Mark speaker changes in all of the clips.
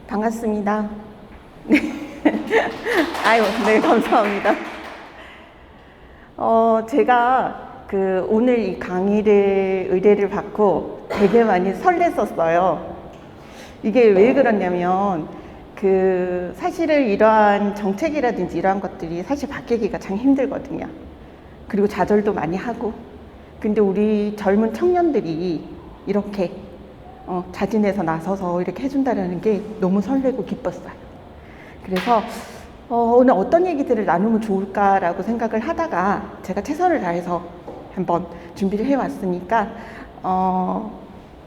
Speaker 1: 반갑습니다. 네. 아유, 네, 감사합니다. 제가 오늘 이 강의를 의뢰를 받고 되게 많이 설렜었어요. 이게 왜 그러냐면, 사실은 이러한 정책이라든지 이러한 것들이 사실 바뀌기가 참 힘들거든요. 그리고 좌절도 많이 하고. 근데 우리 젊은 청년들이 이렇게 자진해서 나서서 이렇게 해준다는 게 너무 설레고 기뻤어요. 그래서 오늘 어떤 얘기들을 나누면 좋을까라고 생각을 하다가 제가 최선을 다해서 한번 준비를 해왔으니까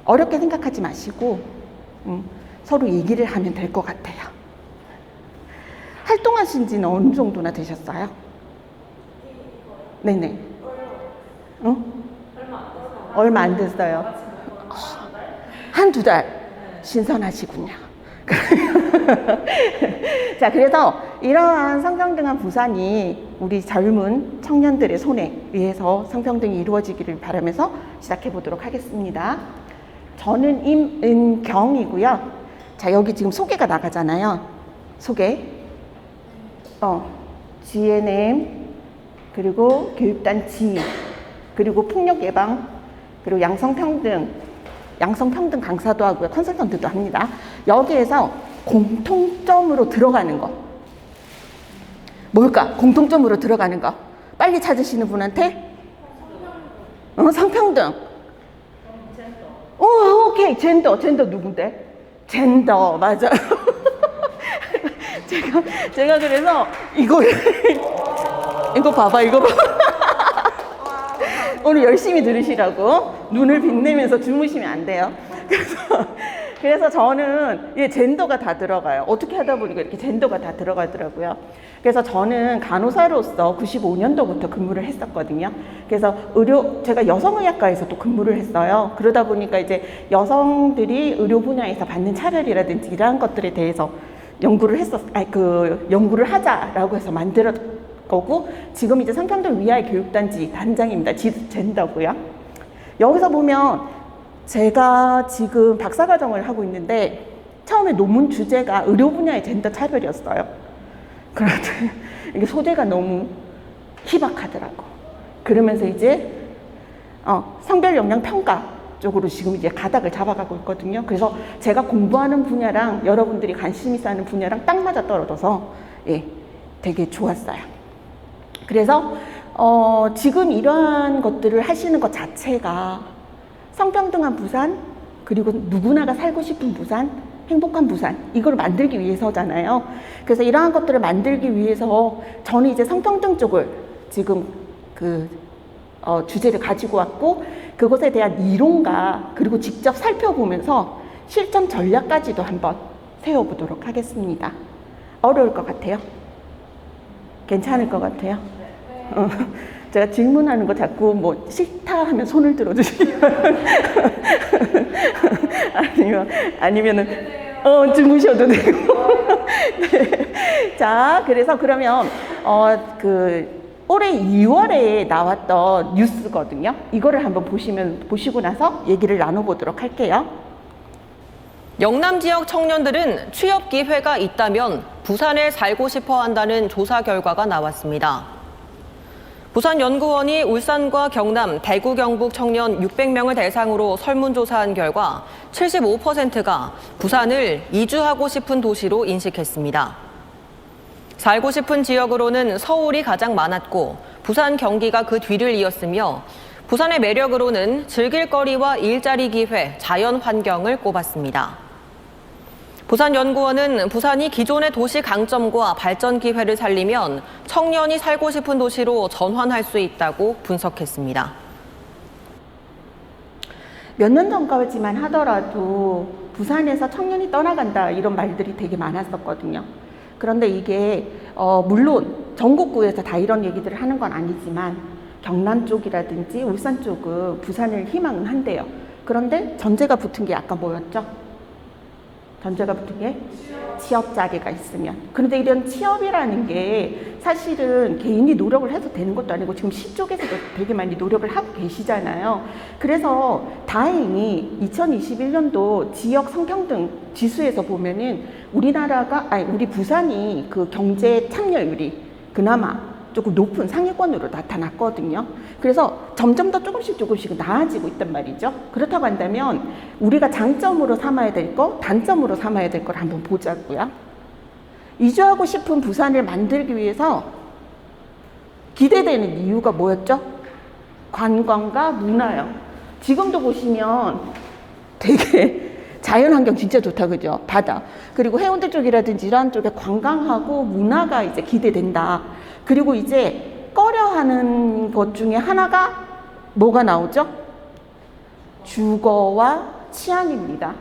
Speaker 1: 어렵게 생각하지 마시고 서로 얘기를 하면 될 것 같아요. 활동하신 지는 어느 정도나 되셨어요? 네네. 얼마 안 됐어요. 한두 달. 신선하시군요. 자, 그래서 이러한 성평등한 부산이 우리 젊은 청년들의 손에 의해서 성평등이 이루어지기를 바라면서 시작해 보도록 하겠습니다. 저는 임은경이고요. 자, 여기 지금 소개가 나가잖아요. 소개. GNM, 그리고 교육단 지휘, 그리고 폭력 예방, 그리고 양성평등 강사도 하고요. 컨설턴트도 합니다. 여기에서 공통점으로 들어가는 거. 뭘까? 공통점으로 들어가는 거. 빨리 찾으시는 분한테? 성평등. 오케이. 젠더 누군데? 젠더, 맞아. 제가 그래서 이거 봐봐. 오늘 열심히 들으시라고. 눈을 빛내면서 주무시면 안 돼요. 그래서 저는 젠더가 다 들어가요. 어떻게 하다 보니까 이렇게 젠더가 다 들어가더라고요. 그래서 저는 간호사로서 95년도부터 근무를 했었거든요. 그래서 제가 여성의학과에서 또 근무를 했어요. 그러다 보니까 이제 여성들이 의료 분야에서 받는 차별이라든지 이러한 것들에 대해서 연구를 하자라고 해서 만들었 거고, 지금 이제 성평등 위아의 교육단지 단장입니다. 젠더고요. 여기서 보면 제가 지금 박사과정을 하고 있는데 처음에 논문 주제가 의료 분야의 젠더 차별이었어요. 그런데 이게 소재가 너무 희박하더라고. 그러면서 이제 성별 역량 평가 쪽으로 지금 이제 가닥을 잡아가고 있거든요. 그래서 제가 공부하는 분야랑 여러분들이 관심 있어 하는 분야랑 딱 맞아 떨어져서 되게 좋았어요. 그래서 지금 이러한 것들을 하시는 것 자체가 성평등한 부산, 그리고 누구나가 살고 싶은 부산, 행복한 부산, 이걸 만들기 위해서잖아요. 그래서 이러한 것들을 만들기 위해서 저는 이제 성평등 쪽을 지금 주제를 가지고 왔고, 그것에 대한 이론과 그리고 직접 살펴보면서 실천 전략까지도 한번 세워보도록 하겠습니다. 어려울 것 같아요? 괜찮을 것 같아요? 제가 질문하는 거 자꾸 뭐 싫다 하면 손을 들어주시면 아니면은 주무셔도 되고. 네. 자, 그래서 그러면 올해 2월에 나왔던 뉴스거든요. 이거를 한번 보시고 나서 얘기를 나눠보도록 할게요.
Speaker 2: 영남 지역 청년들은 취업 기회가 있다면 부산에 살고 싶어 한다는 조사 결과가 나왔습니다. 부산연구원이 울산과 경남, 대구, 경북 청년 600명을 대상으로 설문조사한 결과 75%가 부산을 이주하고 싶은 도시로 인식했습니다. 살고 싶은 지역으로는 서울이 가장 많았고 부산, 경기가 그 뒤를 이었으며 부산의 매력으로는 즐길 거리와 일자리 기회, 자연 환경을 꼽았습니다. 부산연구원은 부산이 기존의 도시 강점과 발전 기회를 살리면 청년이 살고 싶은 도시로 전환할 수 있다고 분석했습니다.
Speaker 1: 몇 년 전까지만 하더라도 부산에서 청년이 떠나간다 이런 말들이 되게 많았었거든요. 그런데 이게 물론 전국구에서 다 이런 얘기들을 하는 건 아니지만 경남 쪽이라든지 울산 쪽은 부산을 희망은 한대요. 그런데 전제가 붙은 게 아까 뭐였죠? 전제가 붙은 게 취업 자리가 있으면. 그런데 이런 취업이라는 게 사실은 개인이 노력을 해서 되는 것도 아니고 지금 시 쪽에서도 되게 많이 노력을 하고 계시잖아요. 그래서 다행히 2021년도 지역 성평등 지수에서 보면은 우리 부산이 그 경제 참여율이 그나마 조금 높은 상위권으로 나타났거든요. 그래서 점점 더 조금씩 나아지고 있단 말이죠. 그렇다고 한다면 우리가 장점으로 삼아야 될 거, 단점으로 삼아야 될 걸 한번 보자고요. 이주하고 싶은 부산을 만들기 위해서 기대되는 이유가 뭐였죠? 관광과 문화요. 지금도 보시면 되게 자연환경 진짜 좋다, 그죠? 바다. 그리고 해운대 쪽이라든지 이런 쪽에 관광하고 문화가 이제 기대된다. 그리고 이제 꺼려하는 것 중에 하나가 뭐가 나오죠? 주거와 치안입니다.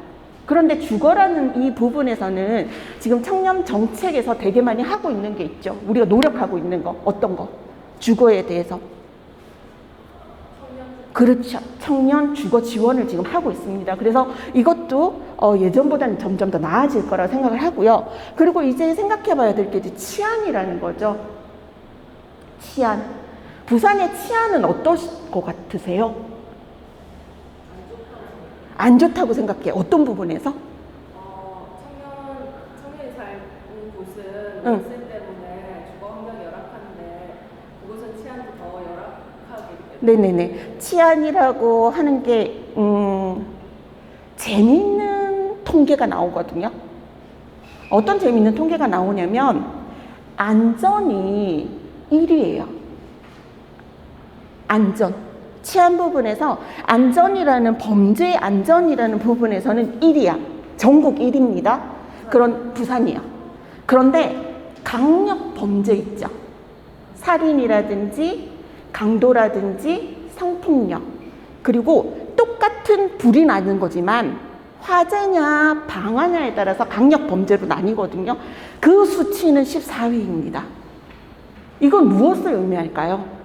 Speaker 1: 그런데 주거라는 이 부분에서는 지금 청년 정책에서 되게 많이 하고 있는 게 있죠. 우리가 노력하고 있는 거. 어떤 거? 주거에 대해서. 그렇죠. 청년 주거 지원을 지금 하고 있습니다. 그래서 이것도 예전보다는 점점 더 나아질 거라고 생각을 하고요. 그리고 이제 생각해 봐야 될 게 치안이라는 거죠. 치안. 부산의 치안은 어떠실 것 같으세요? 안 좋다고 생각해요. 어떤 부분에서?
Speaker 3: 청년이 사는 곳은
Speaker 1: 응.
Speaker 3: 월세 때문에 주거 환경이 열악한데 그곳은 치안도 더 열악하게 때문에
Speaker 1: 네네네. 치안이라고 하는 게, 재미있는 통계가 나오거든요. 어떤 재미있는 통계가 나오냐면, 안전이 1위예요. 안전. 치안 부분에서 안전이라는 범죄 안전이라는 부분에서는 1위야. 전국 1위입니다. 그런 부산이요. 그런데 강력 범죄 있죠. 살인이라든지 강도라든지 성폭력. 그리고 똑같은 불이 나는 거지만 화재냐 방화냐에 따라서 강력 범죄로 나뉘거든요. 그 수치는 14위입니다. 이건 무엇을 의미할까요?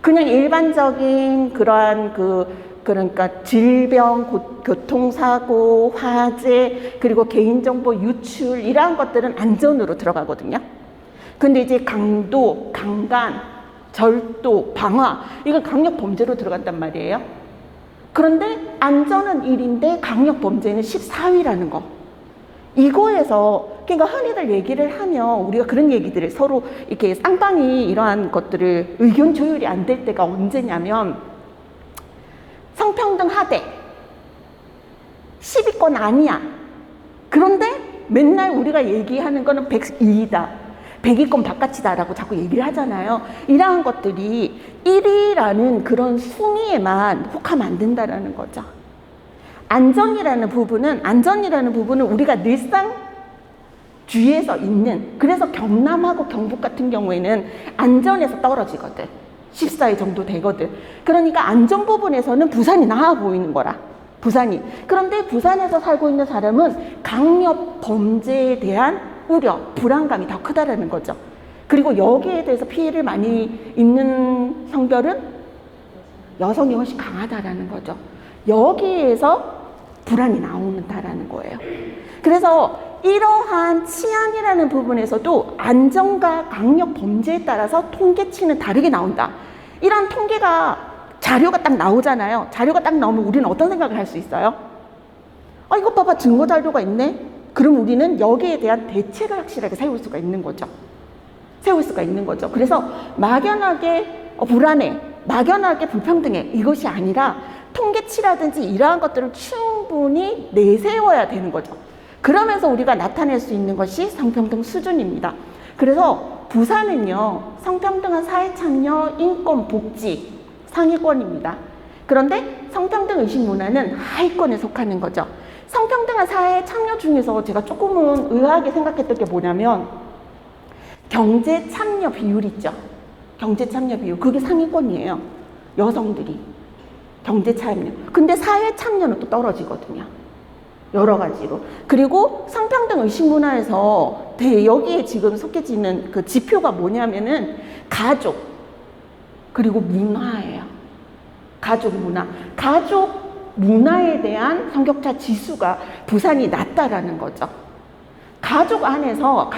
Speaker 1: 그냥 일반적인 그러한 그러니까 질병, 교통사고, 화재, 그리고 개인정보 유출 이러한 것들은 안전으로 들어가거든요. 근데 이제 강도, 강간, 절도, 방화 이건 강력 범죄로 들어간단 말이에요. 그런데 안전은 1위인데 강력 범죄는 14위라는 거. 이거에서 그러니까 흔히들 얘기를 하면 우리가 그런 얘기들을 서로 이렇게 쌍방이 이러한 것들을 의견 조율이 안 될 때가 언제냐면 성평등 하되 10위권 아니야. 그런데 맨날 우리가 얘기하는 거는 102위다. 100위권 바깥이다라고 자꾸 얘기를 하잖아요. 이러한 것들이 1위라는 그런 순위에만 혹하면 안 된다라는 거죠. 안전이라는 부분은 우리가 늘상 주위에서 있는, 그래서 경남하고 경북 같은 경우에는 안전에서 떨어지거든. 14위 정도 되거든. 그러니까 안전 부분에서는 부산이 나아 보이는 거라. 부산이. 그런데 부산에서 살고 있는 사람은 강력 범죄에 대한 우려, 불안감이 더 크다라는 거죠. 그리고 여기에 대해서 피해를 많이 입는 성별은 여성이 훨씬 강하다라는 거죠. 여기에서 불안이 나온다라는 거예요. 그래서 이러한 치안이라는 부분에서도 안전과 강력 범죄에 따라서 통계치는 다르게 나온다. 이런 통계가 자료가 딱 나오잖아요. 자료가 딱 나오면 우리는 어떤 생각을 할 수 있어요? 이거 봐봐, 증거 자료가 있네. 그럼 우리는 여기에 대한 대책을 확실하게 세울 수가 있는 거죠. 그래서 막연하게 불안해, 막연하게 불평등해 이것이 아니라 통계치라든지 이러한 것들을 충분히 내세워야 되는 거죠. 그러면서 우리가 나타낼 수 있는 것이 성평등 수준입니다. 그래서 부산은요, 성평등한 사회 참여, 인권, 복지 상위권입니다. 그런데 성평등 의식 문화는 하위권에 속하는 거죠. 성평등한 사회 참여 중에서 제가 조금은 의아하게 생각했던 게 뭐냐면 경제 참여 비율 있죠. 경제 참여 비율. 그게 상위권이에요. 여성들이. 경제 참여. 근데 사회 참여는 또 떨어지거든요. 여러 가지로. 그리고 성평등 의식 문화에서 여기에 지금 속해지는 그 지표가 뭐냐면은 가족 그리고 문화예요. 가족 문화. 가족 문화에 대한 성격차 지수가 부산이 낮다라는 거죠. 가족 안에서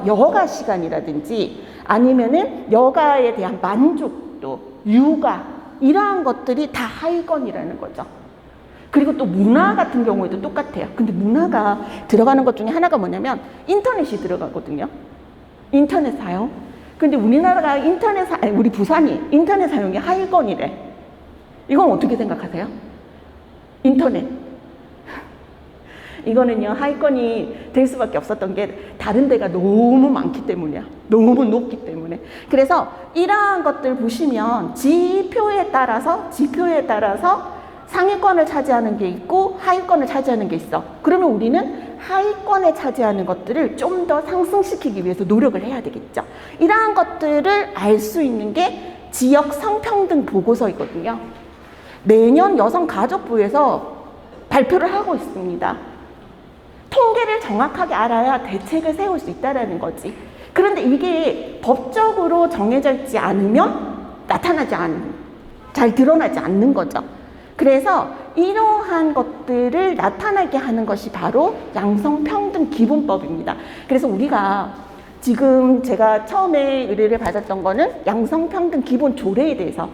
Speaker 1: 여가 시간이라든지 아니면은 여가에 대한 만족도, 육아 이러한 것들이 다 하위권이라는 거죠. 그리고 또 문화 같은 경우에도 똑같아요. 근데 문화가 들어가는 것 중에 하나가 뭐냐면 인터넷이 들어가거든요. 인터넷 사용. 근데 우리나라가 우리 부산이 인터넷 사용이 하위권이래. 이건 어떻게 생각하세요? 인터넷. 이거는요, 하위권이 될 수밖에 없었던 게 다른 데가 너무 많기 때문이야. 너무 높기 때문에. 그래서 이러한 것들 보시면 지표에 따라서 상위권을 차지하는 게 있고 하위권을 차지하는 게 있어. 그러면 우리는 하위권에 차지하는 것들을 좀 더 상승시키기 위해서 노력을 해야 되겠죠. 이러한 것들을 알 수 있는 게 지역 성평등 보고서이거든요. 매년 여성가족부에서 발표를 하고 있습니다. 통계를 정확하게 알아야 대책을 세울 수 있다는 거지. 그런데 이게 법적으로 정해져 있지 않으면 잘 드러나지 않는 거죠. 그래서 이러한 것들을 나타나게 하는 것이 바로 양성평등기본법입니다. 그래서 우리가 지금 제가 처음에 의뢰를 받았던 거는 양성평등기본조례에 대해서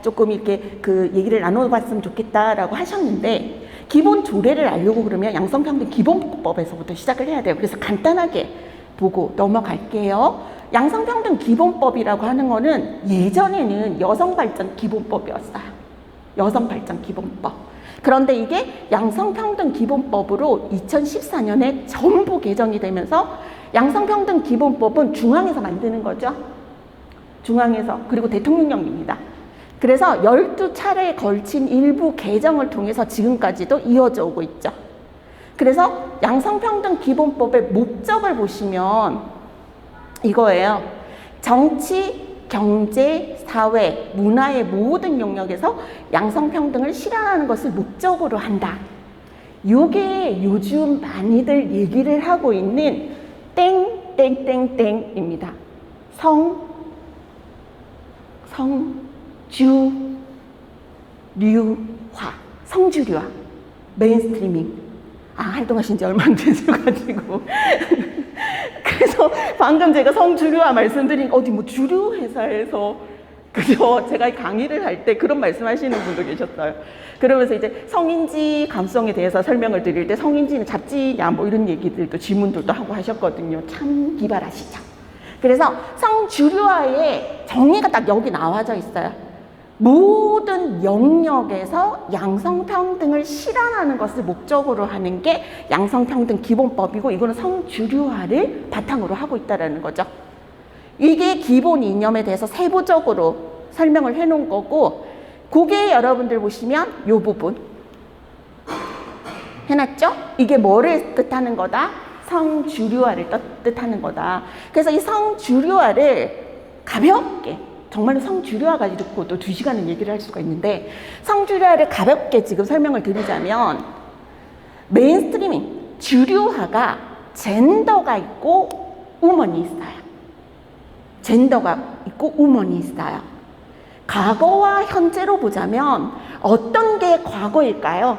Speaker 1: 조금 이렇게 그 얘기를 나눠봤으면 좋겠다라고 하셨는데, 기본 조례를 알려고 그러면 양성평등기본법에서부터 시작을 해야 돼요. 그래서 간단하게 보고 넘어갈게요. 양성평등기본법이라고 하는 거는 예전에는 여성발전기본법이었어요. 여성발전기본법. 그런데 이게 양성평등기본법으로 2014년에 전부 개정이 되면서 양성평등기본법은 중앙에서 만드는 거죠. 중앙에서. 그리고 대통령령입니다. 그래서 12차례에 걸친 일부 개정을 통해서 지금까지도 이어져 오고 있죠. 그래서 양성평등기본법의 목적을 보시면 이거예요. 정치, 경제, 사회, 문화의 모든 영역에서 양성평등을 실현하는 것을 목적으로 한다. 이게 요즘 많이들 얘기를 하고 있는 땡땡땡땡입니다. 성주류화, 메인스트리밍. 활동하신 지 얼마 안 되셔가지고. 그래서 방금 제가 성주류화 말씀드리니까 뭐 주류 회사에서 그죠? 제가 강의를 할 때 그런 말씀하시는 분도 계셨어요. 그러면서 이제 성인지 감성에 대해서 설명을 드릴 때 성인지는 잡지냐 뭐 이런 얘기들도 질문들도 하고 하셨거든요. 참 기발하시죠. 그래서 성주류화의 정의가 딱 여기 나와져 있어요. 모든 영역에서 양성평등을 실현하는 것을 목적으로 하는 게 양성평등기본법이고, 이거는 성주류화를 바탕으로 하고 있다는 거죠. 이게 기본 이념에 대해서 세부적으로 설명을 해놓은 거고, 그게 여러분들 보시면 이 부분 해놨죠? 이게 뭐를 뜻하는 거다? 성주류화를 뜻하는 거다. 그래서 이 성주류화를 가볍게, 정말로 성주류화 가지고도 2시간은 얘기를 할 수가 있는데, 성주류화를 가볍게 지금 설명을 드리자면, 메인스트리밍, 주류화가 젠더가 있고 우먼이 있어요. 젠더가 있고 우먼이 있어요. 과거와 현재로 보자면 어떤 게 과거일까요?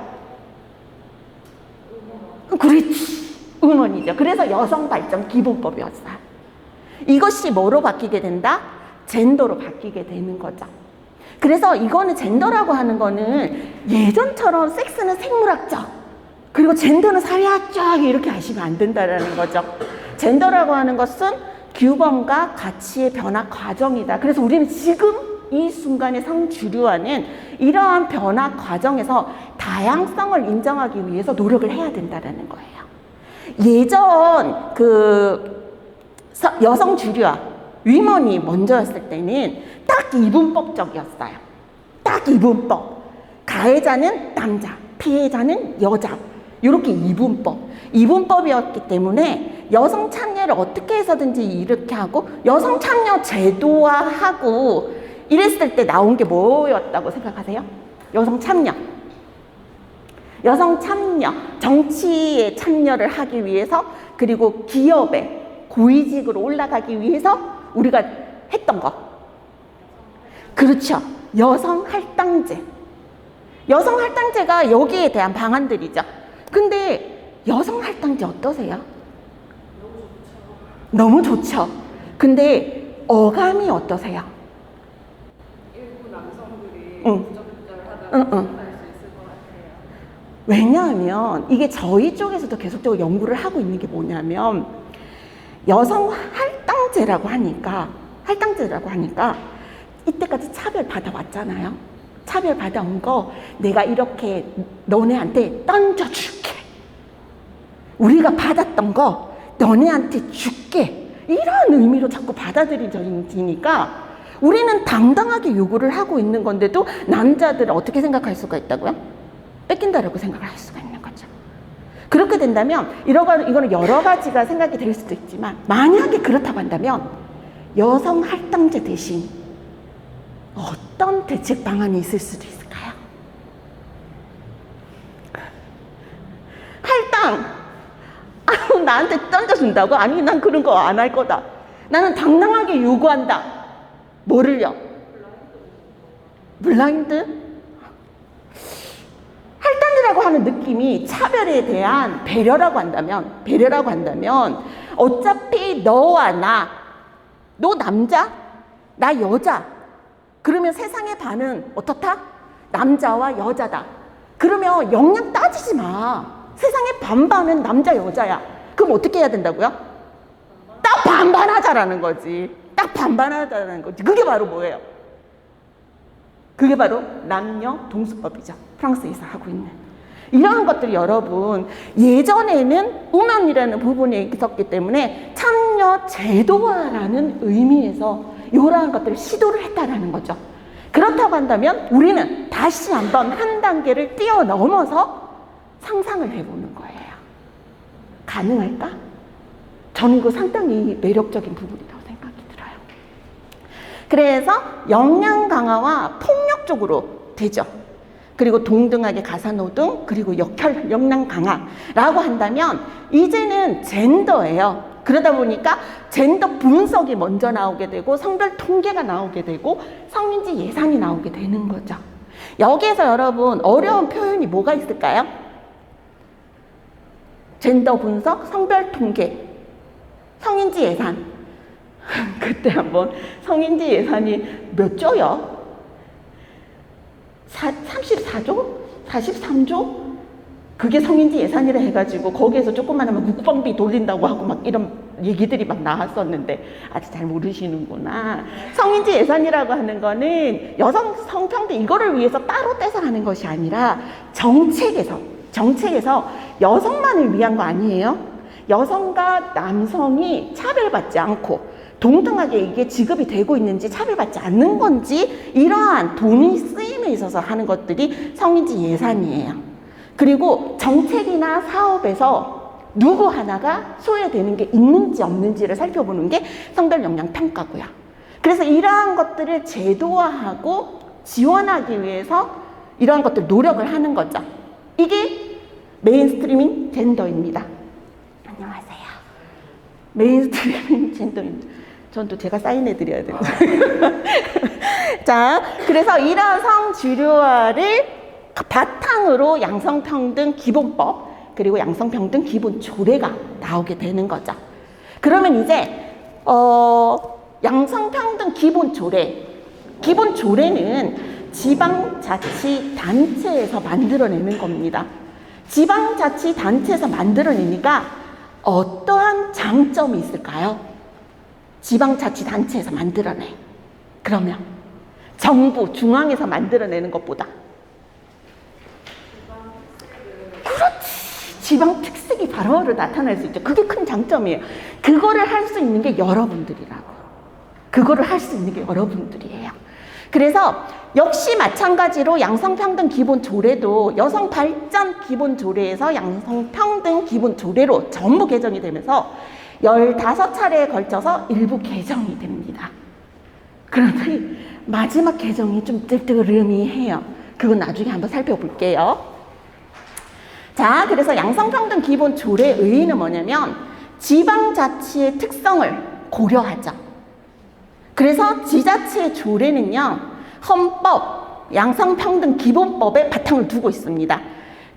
Speaker 1: 그렇지, 우먼이죠. 그래서 여성발전기본법이었어요. 이것이 뭐로 바뀌게 된다? 젠더로 바뀌게 되는 거죠. 그래서 이거는 젠더라고 하는 거는 예전처럼 섹스는 생물학적, 그리고 젠더는 사회학적 이렇게 하시면 안 된다는 거죠. 젠더라고 하는 것은 규범과 가치의 변화 과정이다. 그래서 우리는 지금 이 순간의 성주류화는 이러한 변화 과정에서 다양성을 인정하기 위해서 노력을 해야 된다는 거예요. 예전 여성 주류화, 위먼이 먼저였을 때는 딱 이분법적이었어요. 딱 이분법. 가해자는 남자, 피해자는 여자. 이렇게 이분법이었기 때문에 여성 참여를 어떻게 해서든지 이렇게 하고 여성 참여 제도화하고 이랬을 때 나온 게 뭐였다고 생각하세요? 여성 참여, 정치에 참여를 하기 위해서, 그리고 기업에 고위직으로 올라가기 위해서 우리가 했던 거. 그렇죠. 여성 할당제. 여성 할당제가 여기에 대한 방안들이죠. 근데 여성 할당제 어떠세요? 너무 좋죠. 근데 어감이 어떠세요?
Speaker 3: 일부 남성들이
Speaker 1: 응.
Speaker 3: 부적절하다고
Speaker 1: 응, 응.
Speaker 3: 생각할 수 있을 것 같아요.
Speaker 1: 왜냐하면 이게 저희 쪽에서도 계속적으로 연구를 하고 있는 게 뭐냐면 여성 할당제라고 하니까 이때까지 차별 받아왔잖아요. 차별 받아온 거 내가 이렇게 너네한테 던져줄게. 우리가 받았던 거 너네한테 줄게. 이런 의미로 자꾸 받아들여지니까 우리는 당당하게 요구를 하고 있는 건데도 남자들은 어떻게 생각할 수가 있다고요? 뺏긴다라고 생각을 할 수가 있는 거죠. 그렇게 된다면 이거는 여러 가지가 생각이 될 수도 있지만 만약에 그렇다고 한다면 여성 할당제 대신 어떤 대책 방안이 있을 수도 있을까요? 할당! 나한테 던져준다고? 아니, 난 그런 거 안 할 거다. 나는 당당하게 요구한다. 뭐를요? 블라인드? 할당이라고 하는 느낌이 차별에 대한 배려라고 한다면 어차피 너와 너 남자, 나 여자. 그러면 세상의 반은 어떻다? 남자와 여자다. 그러면 영향 따지지 마. 세상의 반반은 남자, 여자야. 그럼 어떻게 해야 된다고요? 딱 반반하자라는 거지. 딱 반반하자라는 거지. 그게 바로 뭐예요? 그게 바로 남녀 동수법이죠. 프랑스에서 하고 있는. 이런 것들이 여러분 예전에는 우먼이라는 부분이 있었기 때문에 참여 제도화라는 의미에서 이러한 것들을 시도를 했다라는 거죠. 그렇다고 한다면 우리는 다시 한번 한 단계를 뛰어넘어서 상상을 해보는 거예요. 가능할까? 저는 이거 상당히 매력적인 부분이라고 생각이 들어요. 그래서 역량 강화와 폭력 쪽으로 되죠. 그리고 동등하게 가사노동, 그리고 역량 강화라고 한다면 이제는 젠더예요. 그러다 보니까 젠더 분석이 먼저 나오게 되고 성별 통계가 나오게 되고 성인지 예산이 나오게 되는 거죠. 여기에서 여러분 어려운 표현이 뭐가 있을까요? 젠더 분석, 성별 통계, 성인지 예산. 그때 한번 성인지 예산이 몇 조요? 34조? 43조? 그게 성인지 예산이라 해가지고 거기에서 조금만 하면 국방비 돌린다고 하고 막 이런 얘기들이 막 나왔었는데 아직 잘 모르시는구나. 성인지 예산이라고 하는 거는 여성 성평등 이거를 위해서 따로 떼서 하는 것이 아니라 정책에서 여성만을 위한 거 아니에요. 여성과 남성이 차별받지 않고 동등하게 이게 지급이 되고 있는지 차별받지 않는 건지 이러한 돈이 쓰임에 있어서 하는 것들이 성인지 예산이에요. 그리고 정책이나 사업에서 누구 하나가 소외되는 게 있는지 없는지를 살펴보는 게 성별 역량 평가고요. 그래서 이러한 것들을 제도화하고 지원하기 위해서 이러한 것들 노력을 하는 거죠. 이게 메인스트리밍 젠더입니다. 안녕하세요. 메인스트리밍 젠더입니다. 전 또 제가 사인해드려야 돼요. 자, 그래서 이러한 성주류화를 바탕으로 양성평등 기본법 그리고 양성평등 기본 조례가 나오게 되는 거죠. 그러면 이제 양성평등 기본 조례는 지방자치단체에서 만들어내는 겁니다. 지방자치단체에서 만들어내니까 어떠한 장점이 있을까요? 지방자치단체에서 만들어내. 그러면 정부 중앙에서 만들어내는 것보다 그렇지. 지방 특색이 바로바로 나타날 수 있죠. 그게 큰 장점이에요. 그거를 할 수 있는 게 여러분들이라고. 그거를 할 수 있는 게 여러분들이에요. 그래서 역시 마찬가지로 양성평등 기본조례도 여성발전 기본조례에서 양성평등 기본조례로 전부 개정이 되면서 15차례에 걸쳐서 일부 개정이 됩니다. 그런데 마지막 개정이 좀 뜨뜨름이해요. 그건 나중에 한번 살펴볼게요. 자, 그래서 양성평등 기본조례의 의의는 뭐냐면 지방자치의 특성을 고려하죠. 그래서 지자체 조례는요, 헌법, 양성평등 기본법에 바탕을 두고 있습니다.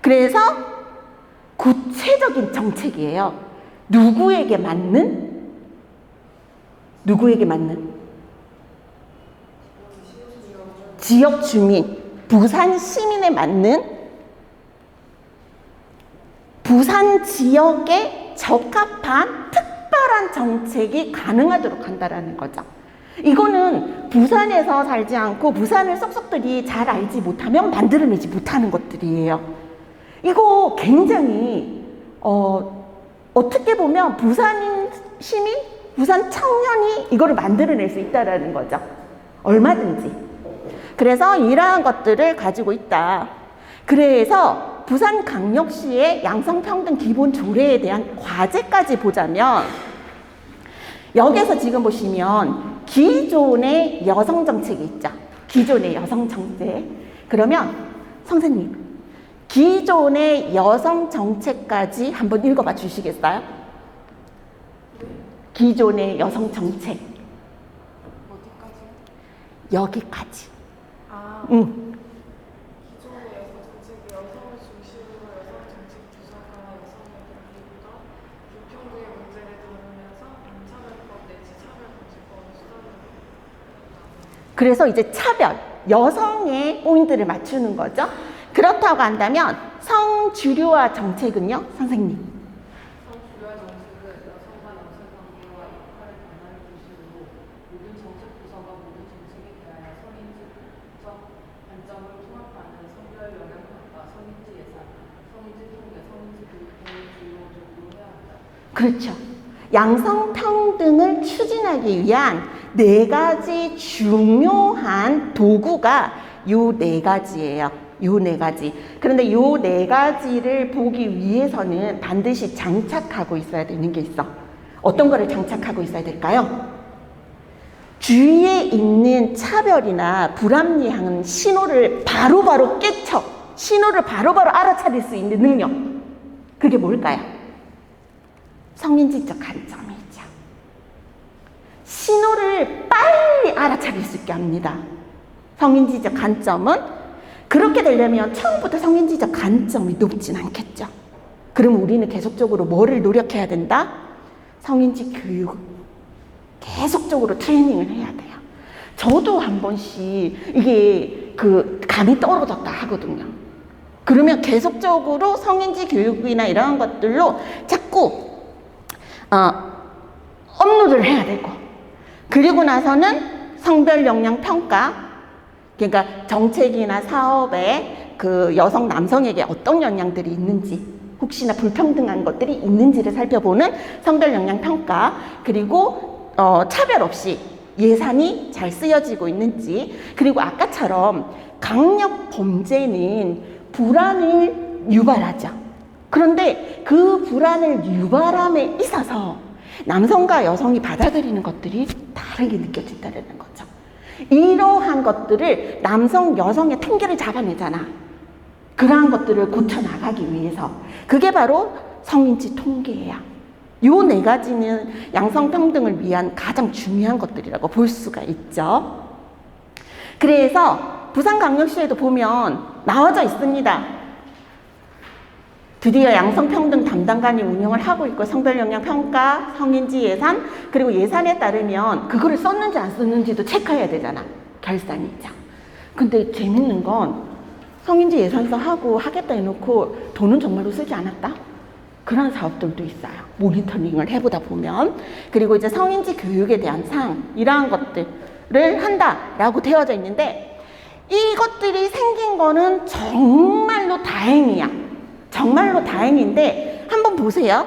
Speaker 1: 그래서 구체적인 정책이에요. 누구에게 맞는? 지역 주민, 부산 시민에 맞는 부산 지역에 적합한 특별한 정책이 가능하도록 한다는 거죠. 이거는 부산에서 살지 않고 부산을 쏙쏙들이 잘 알지 못하면 만들어내지 못하는 것들이에요. 이거 굉장히 어떻게 보면 부산 시민, 부산 청년이 이거를 만들어낼 수 있다는 거죠. 얼마든지. 그래서 이러한 것들을 가지고 있다. 그래서 부산광역시의 양성평등 기본조례에 대한 과제까지 보자면 여기서 지금 보시면 기존의 여성정책이 있죠. 기존의 여성정책. 그러면 선생님, 기존의 여성정책까지 한번 읽어봐 주시겠어요? 기존의 여성정책. 여기까지.
Speaker 4: 기존의 여성 정책이 여성을 중심으로 여성 정책 부서가 여성에게 기부가 불평등의 문제를 다루면서 반차별법 내지 차별금지법을 수단으로
Speaker 1: 그래서 이제 차별, 여성의 포인트를 맞추는 거죠. 그렇다고 한다면 성주류화 정책은요, 선생님?
Speaker 3: 성주류화 정책은 여성과 남성 관계와 역할을 변화를 중심으로 모든 정책 부서가 모든 정책에 대하여 성인지적 관점을 통합하는 성별 영향 평가, 성인지 예산, 성인지 통계, 성인지 교육 등을 주요적으로 해야 한다.
Speaker 1: 그렇죠. 양성평등을 추진하기 위한 4가지 중요한 도구가 요 4가지예요. 요 4가지. 그런데 요 4가지를 보기 위해서는 반드시 장착하고 있어야 되는 게 있어. 어떤 거를 장착하고 있어야 될까요? 주위에 있는 차별이나 불합리한 신호를 바로바로 깨쳐, 신호를 바로바로 알아차릴 수 있는 능력. 그게 뭘까요? 성인지적 관점이죠. 신호를 빨리 알아차릴 수 있게 합니다. 성인지적 관점은 그렇게 되려면 처음부터 성인지적 관점이 높진 않겠죠. 그럼 우리는 계속적으로 뭐를 노력해야 된다? 성인지 교육. 계속적으로 트레이닝을 해야 돼요. 저도 한 번씩 이게 감이 떨어졌다 하거든요. 그러면 계속적으로 성인지 교육이나 이런 것들로 자꾸 업로드를 해야 되고, 그리고 나서는 성별 역량 평가, 그러니까 정책이나 사업에 그 여성 남성에게 어떤 영향들이 있는지, 혹시나 불평등한 것들이 있는지를 살펴보는 성별 역량 평가, 그리고 차별 없이 예산이 잘 쓰여지고 있는지, 그리고 아까처럼 강력 범죄는 불안을 유발하죠. 그런데 그 불안을 유발함에 있어서 남성과 여성이 받아들이는 것들이 다르게 느껴진다는 거죠. 이러한 것들을 남성, 여성의 통계를 잡아내잖아. 그러한 것들을 고쳐나가기 위해서. 그게 바로 성인지 통계예요. 요 4가지는 양성평등을 위한 가장 중요한 것들이라고 볼 수가 있죠. 그래서 부산광역시에도 보면 나와져 있습니다. 드디어 양성평등 담당관이 운영을 하고 있고, 성별 역량 평가, 성인지 예산, 그리고 예산에 따르면 그거를 썼는지 안 썼는지도 체크해야 되잖아. 결산이죠. 근데 재밌는 건 성인지 예산서 하고 하겠다 해놓고 돈은 정말로 쓰지 않았다? 그런 사업들도 있어요. 모니터링을 해보다 보면. 그리고 이제 성인지 교육에 대한 상, 이러한 것들을 한다라고 되어져 있는데, 이것들이 생긴 거는 정말로 다행이야. 정말로 다행인데, 한번 보세요.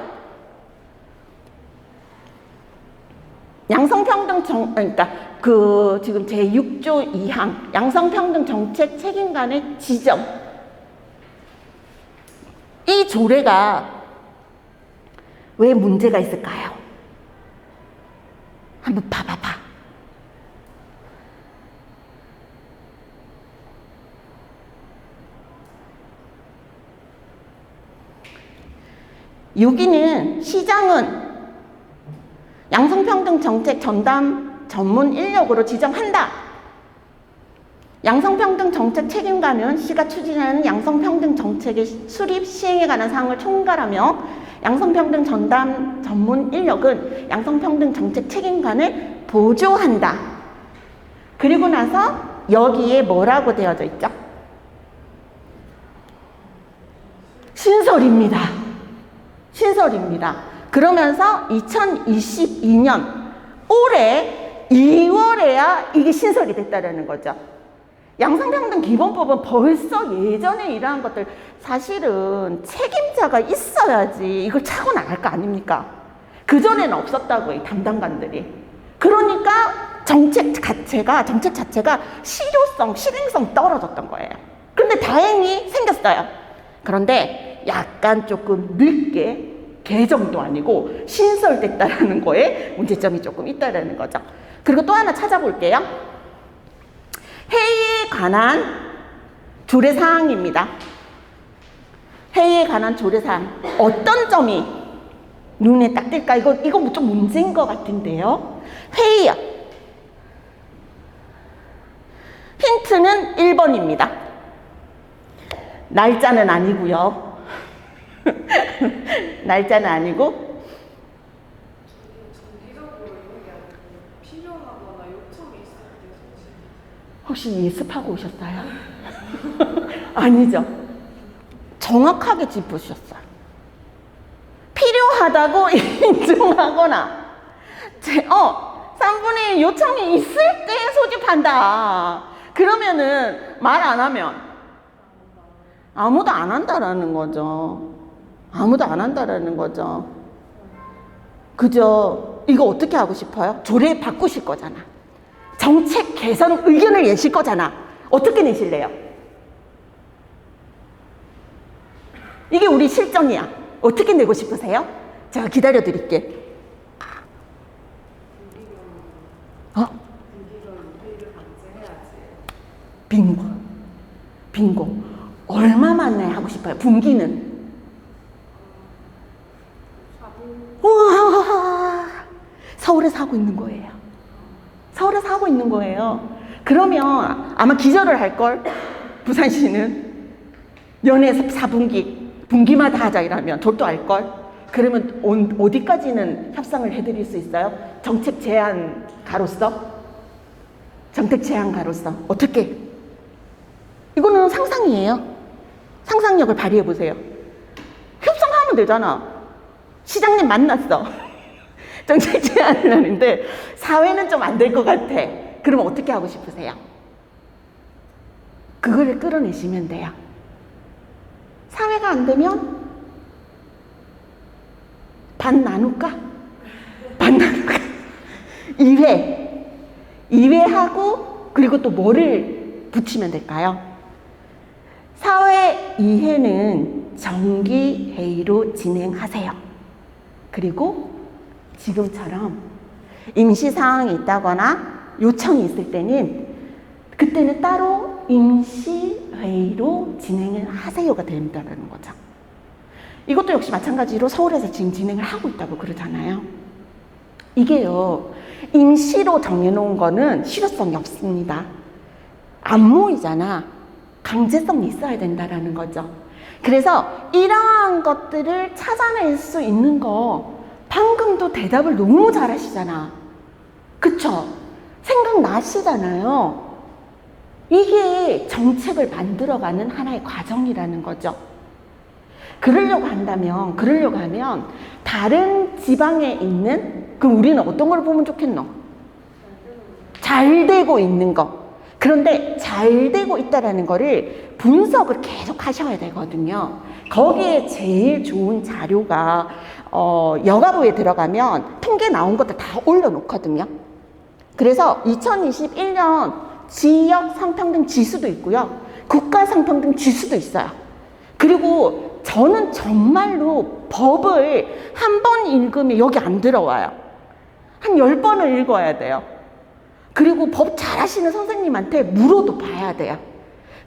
Speaker 1: 양성평등 그러니까 지금 제6조 2항 양성평등 정책 책임관의 지정. 이 조례가 왜 문제가 있을까요? 한번 봐봐. 여기는 시장은 양성평등 정책 전담 전문 인력으로 지정한다. 양성평등 정책 책임관은 시가 추진하는 양성평등 정책의 수립, 시행에 관한 사항을 총괄하며 양성평등 전담 전문 인력은 양성평등 정책 책임관을 보조한다. 그리고 나서 여기에 뭐라고 되어져 있죠? 신설입니다. 신설입니다. 그러면서 2022년 올해 2월에야 이게 신설이 됐다라는 거죠. 양성평등 기본법은 벌써 예전에 이러한 것들 사실은 책임자가 있어야지 이걸 차고 나갈 거 아닙니까? 그전에는 없었다고 이 담당관들이. 그러니까 정책 자체가 실효성, 실행성 떨어졌던 거예요. 그런데 다행히 생겼어요. 그런데 약간 조금 늦게 개정도 아니고 신설됐다라는 거에 문제점이 조금 있다라는 거죠. 그리고 또 하나 찾아볼게요. 회의에 관한 조례사항입니다. 회의에 관한 조례사항. 어떤 점이 눈에 딱 띌까? 이거 좀 문제인 것 같은데요. 회의요. 힌트는 1번입니다. 날짜는 아니고요. 날짜는 아니고
Speaker 4: 정기적으로 이런 게 아니고 필요하거나 요청이 있을 때
Speaker 1: 혹시 예습하고 오셨어요? 아니죠. 정확하게 짚으셨어요. 필요하다고 인정하거나 3분의 1 요청이 있을 때 소집한다. 그러면은 말 안 하면 아무도 안 한다라는 거죠. 아무도 안 한다라는 거죠. 그죠? 이거 어떻게 하고 싶어요? 조례 바꾸실 거잖아. 정책 개선 의견을 내실 거잖아. 어떻게 내실래요? 이게 우리 실정이야. 어떻게 내고 싶으세요? 제가 기다려 드릴게. 빙고. 얼마 만에 하고 싶어요? 분기는? 우와, 서울에서 하고 있는 거예요. 서울에서 하고 있는 거예요. 그러면 아마 기절을 할걸? 부산시는 연애에서 4분기, 분기마다 하자 이러면 돌도 알걸? 그러면 어디까지는 협상을 해드릴 수 있어요? 정책 제안가로서? 정책 제안가로서 어떻게? 이거는 상상이에요. 상상력을 발휘해 보세요. 협상하면 되잖아. 시장님 만났어. 정책 제안을 하는데 사회는 좀 안 될 것 같아. 그러면 어떻게 하고 싶으세요? 그거를 끌어내시면 돼요. 사회가 안 되면 반 나눌까? 2회하고 그리고 또 뭐를 붙이면 될까요? 사회 이해는 정기회의로 진행하세요. 그리고 지금처럼 임시사항이 있다거나 요청이 있을 때는 그때는 따로 임시회의로 진행을 하세요가 된다는 거죠. 이것도 역시 마찬가지로 서울에서 지금 진행을 하고 있다고 그러잖아요. 이게요, 임시로 정해놓은 거는 실효성이 없습니다. 안 모이잖아. 강제성이 있어야 된다라는 거죠. 그래서 이러한 것들을 찾아낼 수 있는 거 방금도 대답을 너무 잘하시잖아. 그쵸? 생각나시잖아요. 이게 정책을 만들어가는 하나의 과정이라는 거죠. 그러려고 하면 다른 지방에 있는, 그럼 우리는 어떤 걸 보면 좋겠노? 잘 되고 있는 거. 그런데 잘 되고 있다는 거를 분석을 계속 하셔야 되거든요. 거기에 제일 좋은 자료가 여가부에 들어가면 통계 나온 것들 다 올려놓거든요. 그래서 2021년 지역 성평등 지수도 있고요. 국가 성평등 지수도 있어요. 그리고 저는 정말로 법을 한 번 읽으면 여기 안 들어와요. 한 10번을 읽어야 돼요. 그리고 법 잘하시는 선생님한테 물어도 봐야 돼요.